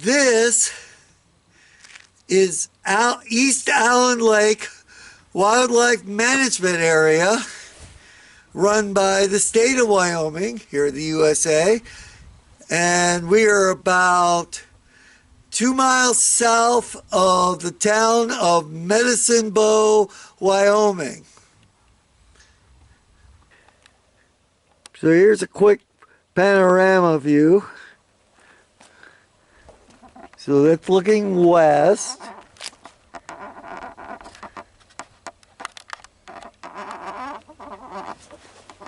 This is East Allen Lake Wildlife Management Area, run by the state of Wyoming here in the USA, and we are about 2 miles south of the town of Medicine Bow, Wyoming. So here's a quick panorama view. So that's looking west.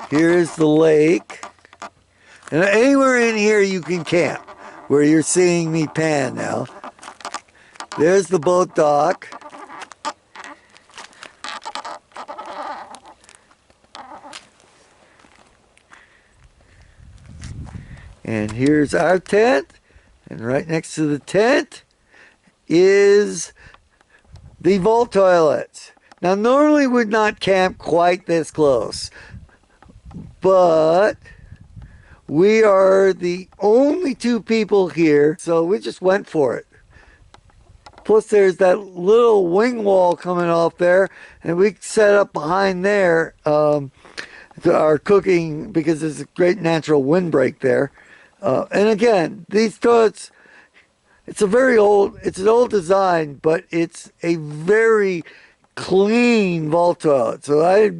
Here's the lake. And anywhere in here you can camp, where you're seeing me pan now. There's the boat dock. And here's our tent. And right next to the tent is the vault toilets. Now, normally we'd not camp quite this close, but we are the only two people here, so we just went for it. Plus, there's that little wing wall coming off there, and we set up behind there our cooking because there's a great natural windbreak there. And again, these toilets, it's an old design, but it's a very clean vault toilet. So I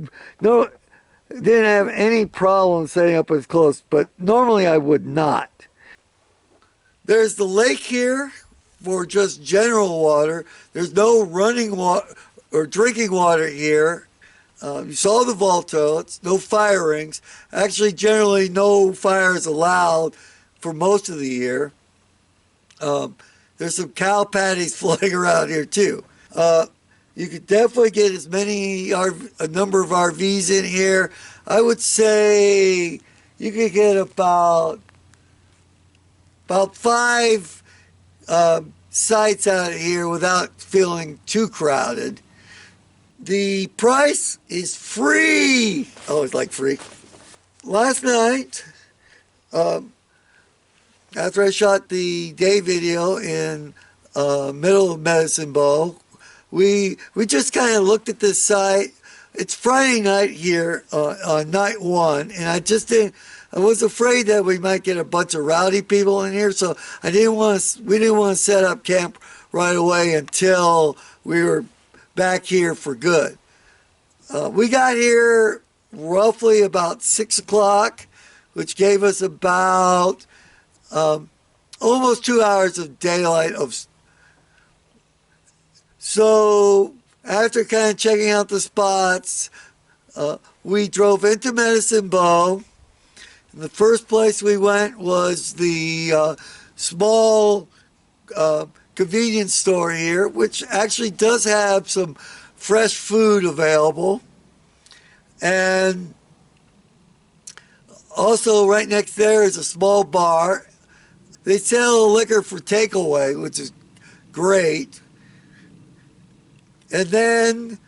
didn't have any problem setting up as close, but normally I would not. There's the lake here for just general water. There's no running water or drinking water here. You saw the vault toilets, no fire rings. Actually, generally no fires allowed for most of the year. There's some cow patties floating around here too. You could definitely get a number of RVs in here. I would say you could get about 5 sites out here without feeling too crowded. The price is free. Oh, it's like free. Last night, after I shot the day video in middle of Medicine Bow, we just kind of looked at this site. It's Friday night here on night one, and I was afraid that we might get a bunch of rowdy people in here, so we didn't want to set up camp right away until we were back here for good. We got here roughly about 6 o'clock, which gave us about almost 2 hours of daylight. So after kind of checking out the spots, we drove into Medicine Bow. And the first place we went was the small convenience store here, which actually does have some fresh food available. And also right next there is a small bar. They sell liquor for takeaway, which is great. And then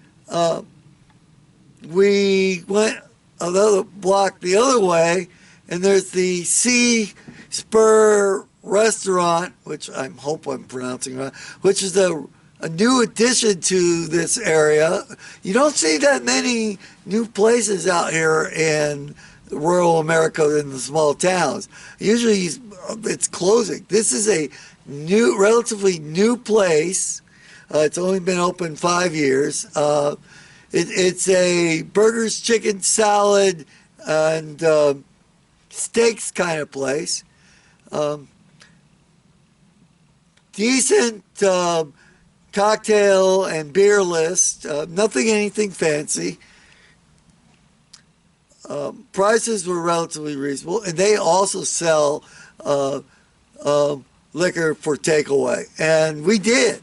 we went another block the other way, and there's the Sea Spur Restaurant, which I hope I'm pronouncing right, which is a new addition to this area. You don't see that many new places out here in rural America in the small towns. Usually it's closing. This is a relatively new place. It's only been open 5 years. It's a burgers, chicken, salad, and steaks kind of place. Decent cocktail and beer list. Anything fancy. Prices were relatively reasonable, and they also sell liquor for takeaway, and we did.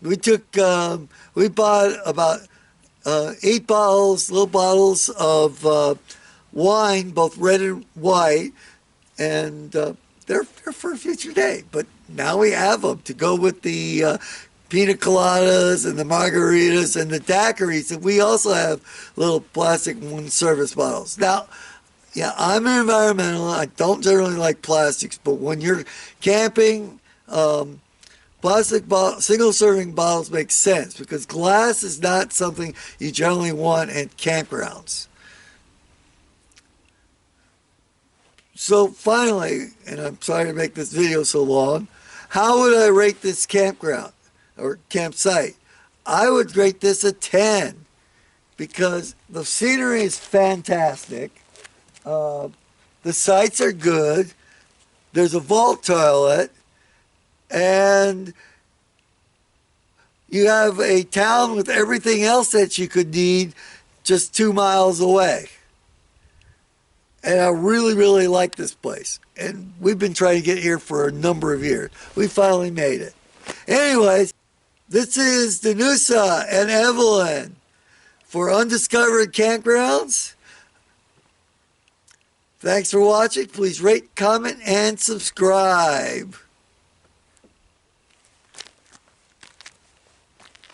We bought about 8 little bottles of wine, both red and white, and they're for a future day. But now we have them to go with the pina coladas and the margaritas and the daiquiris, and we also have little plastic one-service bottles. Now, yeah, I'm an environmentalist. I don't generally like plastics, but when you're camping Plastic single-serving bottles make sense because glass is not something you generally want at campgrounds. So finally, and I'm sorry to make this video so long, how would I rate this campground or campsite? I would rate this a 10 because the scenery is fantastic. The sights are good. There's a vault toilet. And you have a town with everything else that you could need just 2 miles away. And I really, really like this place. And we've been trying to get here for a number of years. We finally made it. Anyways, this is Danusa and Evelyn for Undiscovered Campgrounds. Thanks for watching. Please rate, comment, and subscribe.